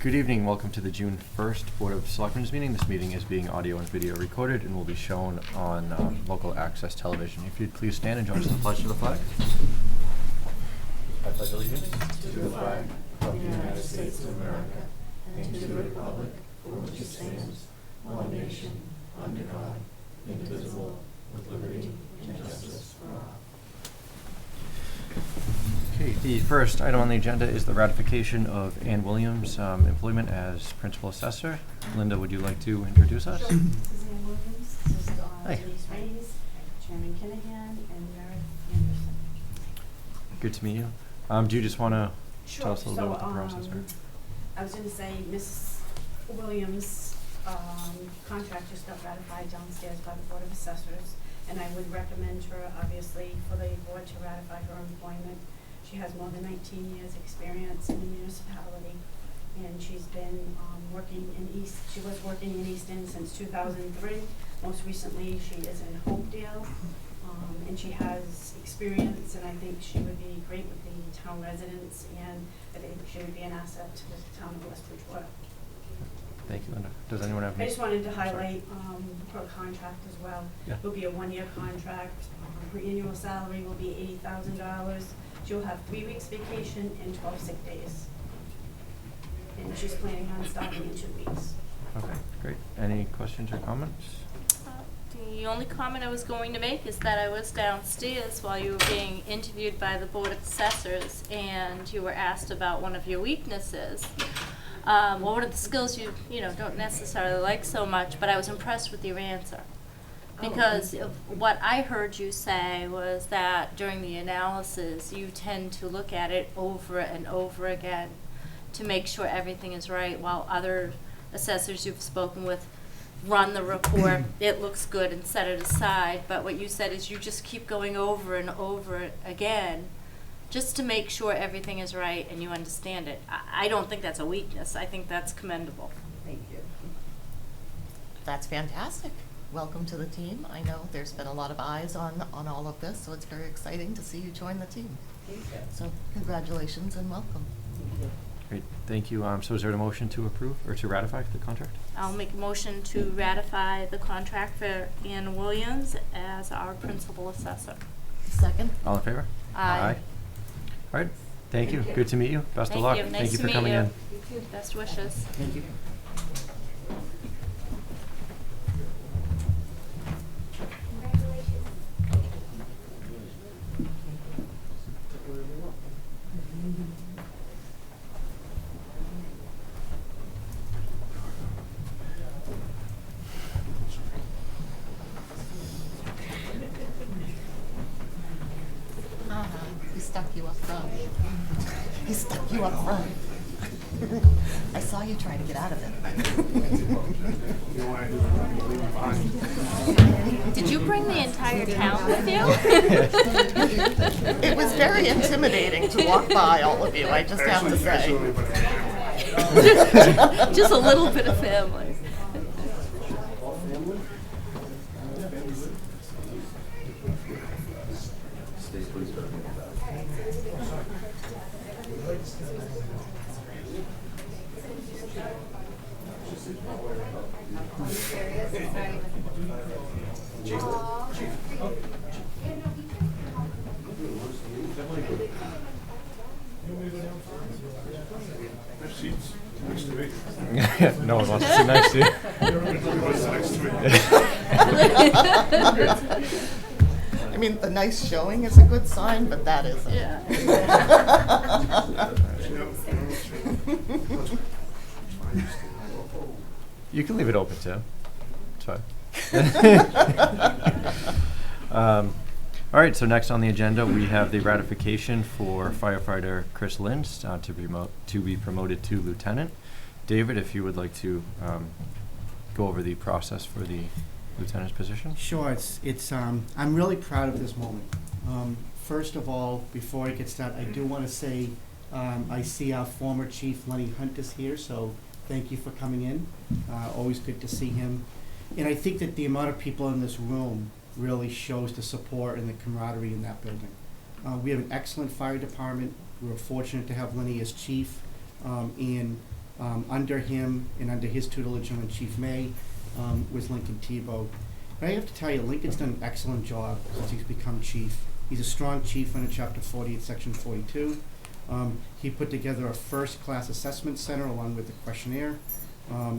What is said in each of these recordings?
Good evening. Welcome to the June 1st Board of Selectmen's meeting. This meeting is being audio and video recorded and will be shown on local access television. If you'd please stand and join us in the pledge to the flag. I pledge allegiance to the flag of the United States of America and to the republic for which it stands, one nation, under God, indivisible, with liberty and justice for all. Okay, the first item on the agenda is the ratification of Ann Williams' employment as Principal Assessor. Linda, would you like to introduce us? Sure. This is Ann Williams, this is Hi. Denise Reyes, Chairman Kinahan, and Meredith Anderson. Good to meet you. Do you just want to Sure. tell us a little bit about the process? I was going to say Ms. Williams' contract just got ratified downstairs by the Board of Assessors, and I would recommend her, obviously, for the board to ratify her employment. She has more than 19 years' experience in the municipality, and she's been working in She was working in Easton since 2003. Most recently, she is in Hopedale, and she has experience, and I think she would be great with the town residents, and I think she would be an asset to the town of West Bridgewater. Thank you, Linda. Does anyone have I any? just wanted to highlight her contract as well. Yeah. It'll be a one-year contract. Her annual salary will be $80,000. She'll have 3 weeks vacation and 12 sick days. And she's planning on starting in 2 weeks. Okay, great. Any questions or comments? The only comment I was going to make is that I was downstairs while you were being interviewed by the Board of Assessors, and you were asked about one of your weaknesses. Well, one of the skills you don't necessarily like so much, but I was impressed with your answer. Because what I heard you say was that during the analysis, you tend to look at it over and over again to make sure everything is right, while other assessors you've spoken with run the report, it looks good, and set it aside. But what you said is you just keep going over and over it again just to make sure everything is right and you understand it. I don't think that's a weakness. I think that's commendable. Thank you. That's fantastic. Welcome to the team. I know there's been a lot of eyes on all of this, so it's very exciting to see you join the team. Thank you. So congratulations and welcome. Thank you. Great, thank you. So is there a motion to approve or to ratify the contract? I'll make a motion to ratify the contract for Ann Williams as our principal assessor. Second? All in favor? Aye. All right, thank you. you. Good to meet you. Best of Thank luck. you. Thank Nice you to for meet coming you. in. Best wishes. Thank you. He stuck you up front. He stuck you up front. I saw you trying to get out of it. Did you bring the entire town with you? It was very intimidating to walk by all of you, I just have to say. Just a little bit of family. No one wants to sit next to you. I mean, the nice showing is a good sign, but that isn't. Yeah. You can leave it open too. It's fine. All right, so next on the agenda, we have the ratification for Firefighter Chris Lynn to be promoted to lieutenant. David, if you would like to go over the process for the lieutenant's position. Sure, I'm really proud of this moment. First of all, before I get started, I do want to say I see our former chief, Lenny Hunt, is here, so thank you for coming in. Always good to see him. And I think that the amount of people in this room really shows the support and the camaraderie in that building. We have an excellent fire department. We were fortunate to have Lenny as chief, and Under him and under his tutelage and Chief May was Lincoln Tebow. And I have to tell you, Lincoln's done an excellent job since he's become chief. He's a strong chief under Chapter 48, Section 42. He put together a first-class assessment center along with the questionnaire.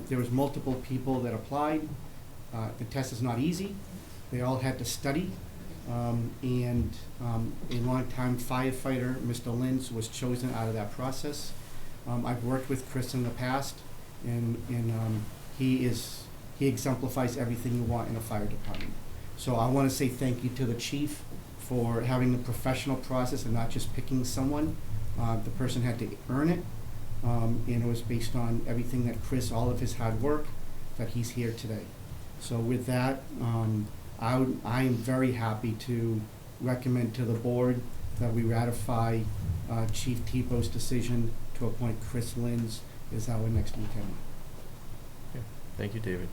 There was multiple people that applied. The test is not easy. They all had to study. And a longtime firefighter, Mr. Lynn, was chosen out of that process. I've worked with Chris in the past, and he exemplifies everything you want in a fire department. So I want to say thank you to the chief for having a professional process and not just picking someone. The person had to earn it, and it was based on everything that Chris, all of his hard work, that he's here today. So with that, I am very happy to recommend to the board that we ratify Chief Tebow's decision to appoint Chris Lynn as our next lieutenant. Thank you, David.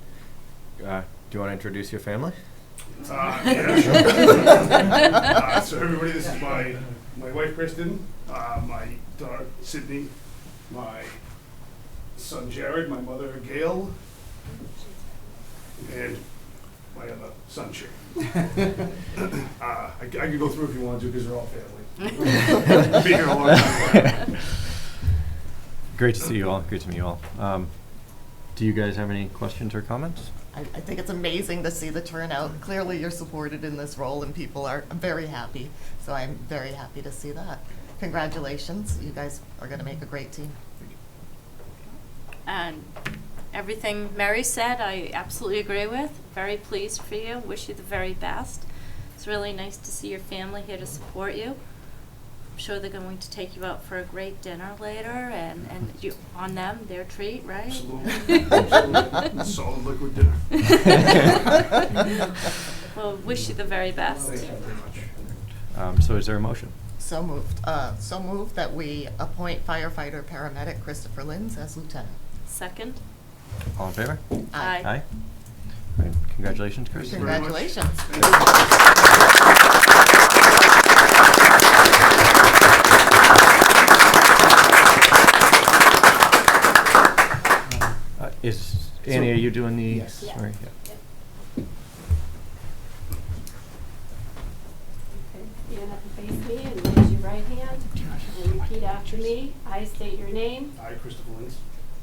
Do you want to introduce your family? Yeah, sure. So everybody, this is my wife, Kristen, my daughter, Sydney, my son, Jared, my mother, Gail, and my other son, Chick. I could go through if you want to, because they're all family. Be here a long time. Great to see you all. Great to meet you all. Do you guys have any questions or comments? I think it's amazing to see the turnout. Clearly you're supported in this role and people are very happy. So I'm very happy to see that. Congratulations. You guys are going to make a great team. And everything Mary said, I absolutely agree with. Very pleased for you. Wish you the very best. It's really nice to see your family here to support you. I'm sure they're going to take you out for a great dinner later, and you on them, their treat, right? Absolutely. Absolutely. Solid liquid dinner. Well, wish you the very best. Thank you very much. So is there a motion? So moved. So moved that we appoint firefighter paramedic Christopher Lynn as lieutenant. Second? All in favor? Aye. Aye. All right. Congratulations, Chris. Thank you very much. Congratulations. Is Annie, are you doing the? Yes. Sorry, yeah. Stand up and face me and raise your right hand and repeat after me. I state your name, I, Christopher Lynn,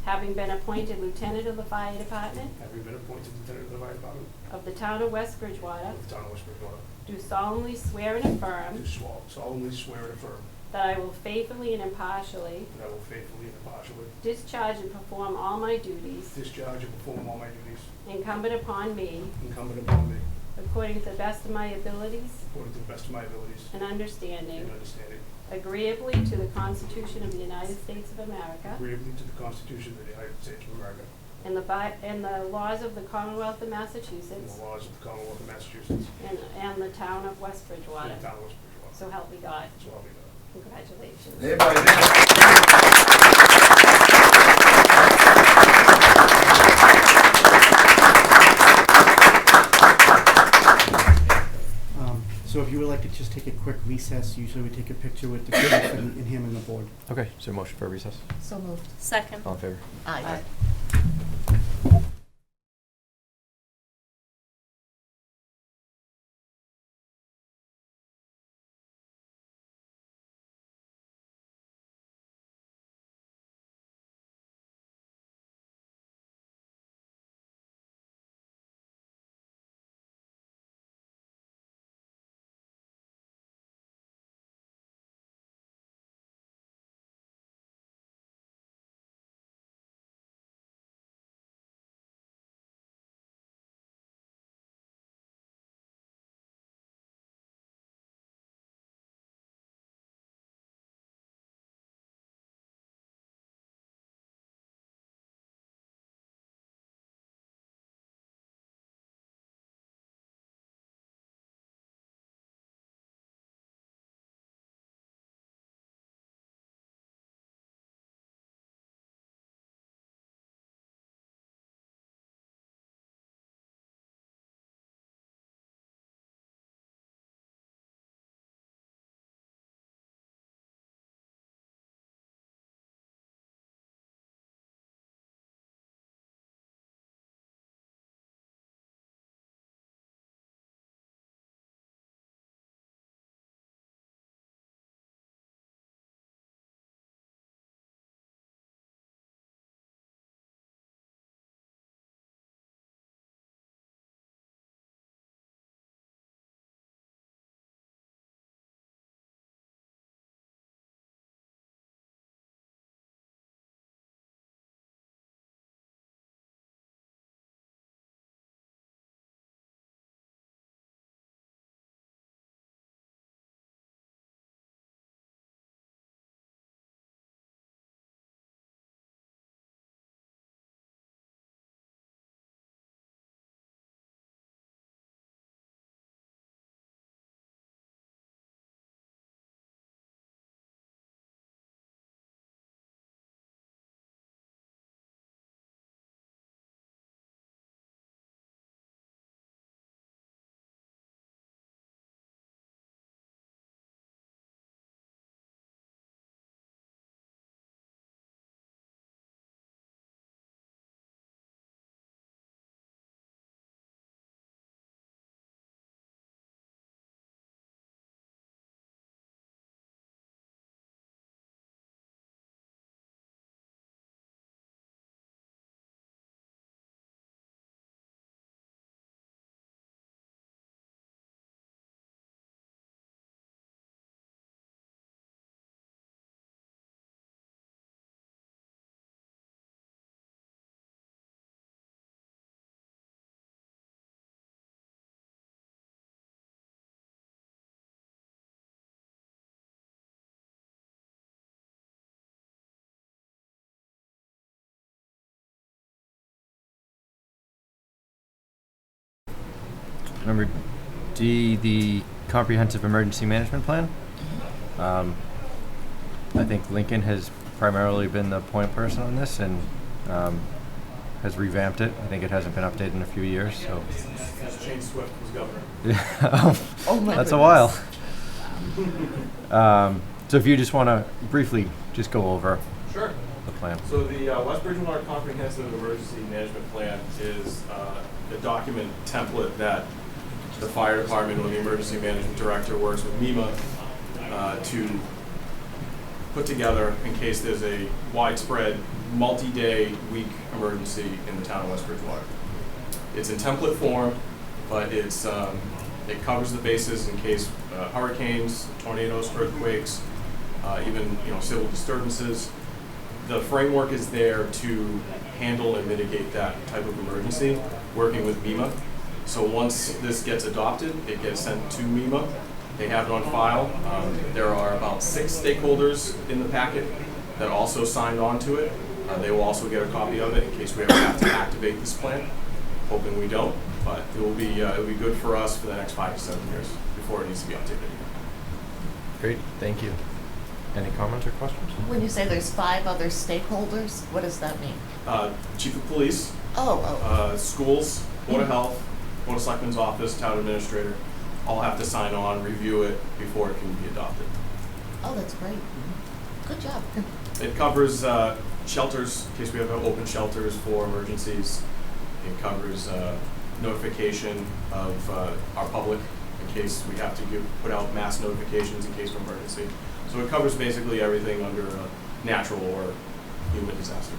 having been appointed lieutenant of the fire department having been appointed lieutenant of the fire department of the town of West Bridgewater, of the town of West Bridgewater, do solemnly swear and affirm do solemnly swear and affirm that I will faithfully and impartially that I will faithfully and impartially discharge and perform all my duties discharge and perform all my duties incumbent upon me incumbent upon me according to the best of my abilities according to the best of my abilities and understanding, and understanding, agreeably to the Constitution of the United States of America agreeably to the Constitution of the United States of America and the laws of the Commonwealth of and Massachusetts the laws of the Commonwealth of Massachusetts and the town of West Bridgewater. and the town of West Bridgewater. So help me God. So help me God. Congratulations. So if you would like to just take a quick recess, usually we take a picture with the chief and him and the board. Okay, so motion for recess. So moved. Second? All in favor? Aye. Number D, the comprehensive emergency management plan. I think Lincoln has primarily been the point person on this and has revamped it. I think it hasn't been updated in a few years, so. Since Shane Swift was governor. Yeah, Oh my that's a while. goodness. So if you just want to briefly just go over Sure. the plan. So the West Bridgewater Comprehensive Emergency Management Plan is a document template that the fire department or the emergency management director works with MEMA to put together in case there's a widespread, multi-day, week emergency in the town of West Bridgewater. It's in template form, but it covers the bases in case hurricanes, tornadoes, earthquakes, even civil disturbances. The framework is there to handle and mitigate that type of emergency, working with MEMA. So once this gets adopted, it gets sent to MEMA. They have it on file. There are about 6 stakeholders in the packet that also signed on to it. They will also get a copy of it in case we ever have to activate this plan. Hoping we don't, but it'll be good for us for the next 5 to 7 years before it needs to be updated again. Great, thank you. Any comments or questions? When you say there's 5 other stakeholders, what does that mean? Chief of Police, Oh, schools, Board of Health, Board of Selectmen's office, town administrator, all have to sign on, review it before it can be adopted. oh, that's great. Good job. It covers shelters, in case we have open shelters for emergencies. It covers notification of our public in case we have to put out mass notifications in case of emergency. So it covers basically everything under a natural or human disaster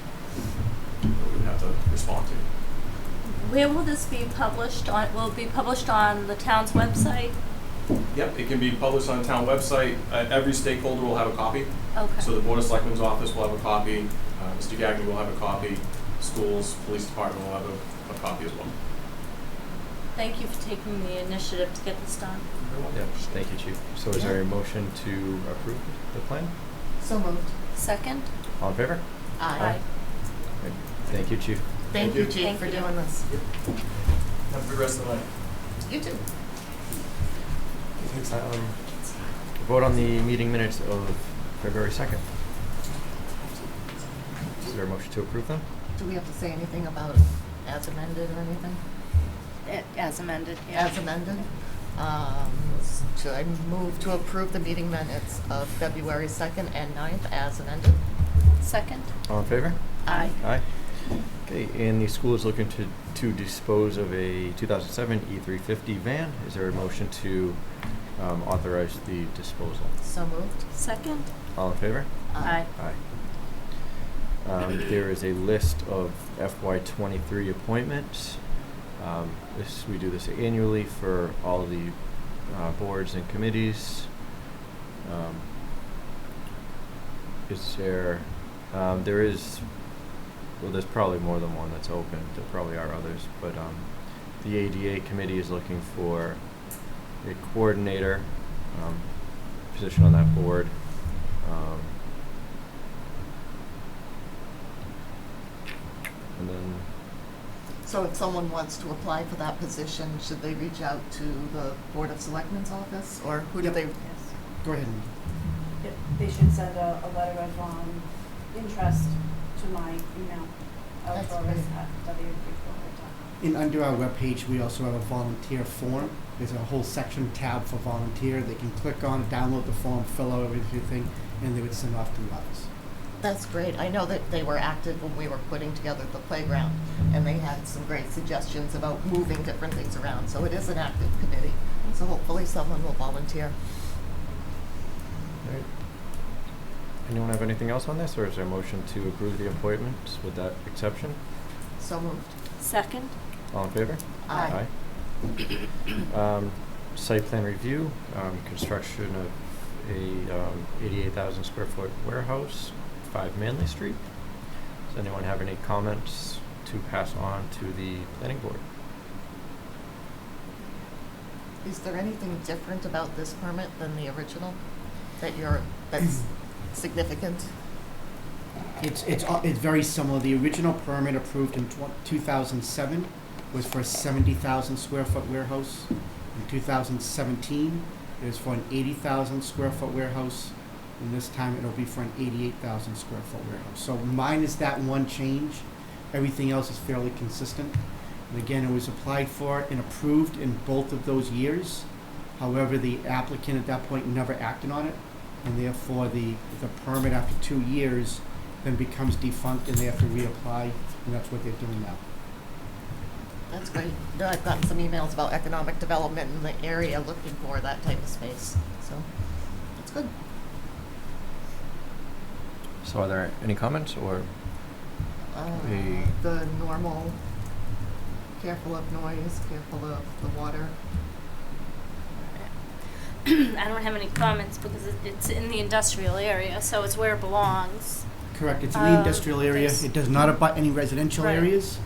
that we would have to respond to. Where will this be published on? Will it be published on the town's website? Yep, it can be published on the town website. Every stakeholder will have a copy. Okay. So the Board of Selectmen's office will have a copy. Mr. Gagnon will have a copy. Schools, police department will have a copy as well. Thank you for taking the initiative to get this done. Yeah, thank you, Chief. So is there a motion to approve the plan? So moved. Second? All in favor? Aye. Great. Thank you, Chief. Thank you, Chief, Thank for you. doing this. Have a good rest of the night. You too. Vote on the meeting minutes of February 2nd. Is there a motion to approve them? Do we have to say anything about as amended or anything? As amended, yeah. As amended? Should I move to approve the meeting minutes of February 2nd and 9th as amended? Second? All in favor? Aye. Aye. Okay, and the school is looking to dispose of a 2007 E350 van. Is there a motion to authorize the disposal? So moved. Second? All in favor? Aye. Aye. There is a list of FY23 appointments. We do this annually for all of the boards and committees. There's probably more than one that's open. There probably are others, but the ADA committee is looking for a coordinator position on that board. And then So if someone wants to apply for that position, should they reach out to the Board of Selectmen's office, or who do Yep. they? Yes. Go ahead. Yeah, they should send a letter of interest to my email, That's great. Torres@w3forward.com. And under our webpage, we also have a volunteer form. There's a whole section tab for volunteer. They can click on, download the form, fill out everything, and they would send off to us. That's great. I know that they were active when we were putting together the playground, and they had some great suggestions about moving different things around. So it is an active committee. So hopefully someone will volunteer. All right. Anyone have anything else on this, or is there a motion to approve the appointments with that exception? So moved. Second? All in favor? Aye. Site plan review, construction of a 88,000 square foot warehouse, 5 Manley Street. Does anyone have any comments to pass on to the planning board? Is there anything different about this permit than the original that's significant? It's very similar. The original permit approved in 2007 was for a 70,000 square foot warehouse. In 2017, it was for an 80,000 square foot warehouse, and this time it'll be for an 88,000 square foot warehouse. So minus that one change, everything else is fairly consistent. And again, it was applied for and approved in both of those years. However, the applicant at that point never acted on it, and therefore the permit after 2 years then becomes defunct and they have to reapply, and that's what they're doing now. That's great. I've gotten some emails about economic development in the area looking for that type of space, so that's good. So are there any comments or? The normal, careful of noise, careful of the water. I don't have any comments because it's in the industrial area, so it's where it belongs. Correct, it's in the industrial area, there's- it does not abut any residential Right. areas.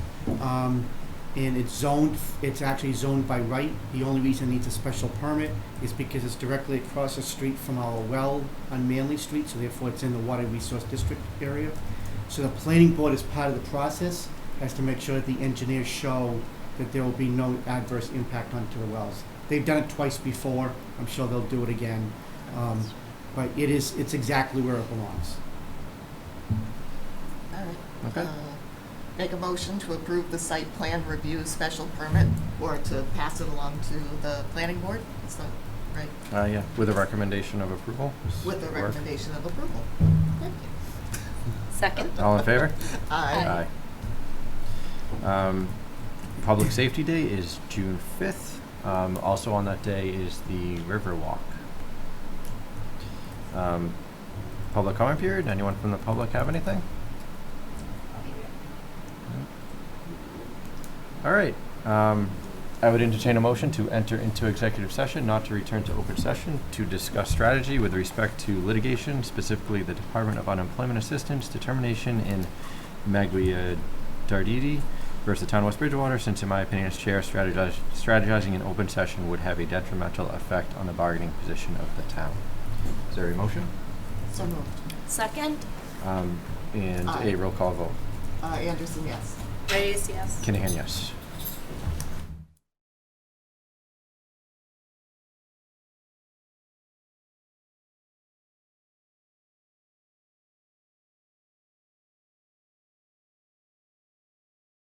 And it's actually zoned by right. The only reason it needs a special permit is because it's directly across the street from our well on Manley Street, so therefore it's in the Water Resource District area. So the planning board, as part of the process, has to make sure that the engineers show that there will be no adverse impact onto the wells. They've done it twice before, I'm sure they'll do it again. But it's exactly where it belongs. All right. Okay. Make a motion to approve the site plan review special permit, or to pass it along to the planning board, is that right? Yeah, with a recommendation of approval. With the Work. recommendation of approval. Thank you. Second. All in favor? Aye. Public Safety Day is June 5th. Also on that day is the River Walk. Public comment period. Anyone from the public have anything? All right. I would entertain a motion to enter into executive session, not to return to open session, to discuss strategy with respect to litigation, specifically the Department of Unemployment Assistance determination in Maglia Dardidi versus the Town of West Bridgewater, since in my opinion as chair, strategizing in open session would have a detrimental effect on the bargaining position of the town. Is there a motion? So moved. Second. And Aye. a roll call vote. Anderson, yes. Raise yes. Kinahan, yes.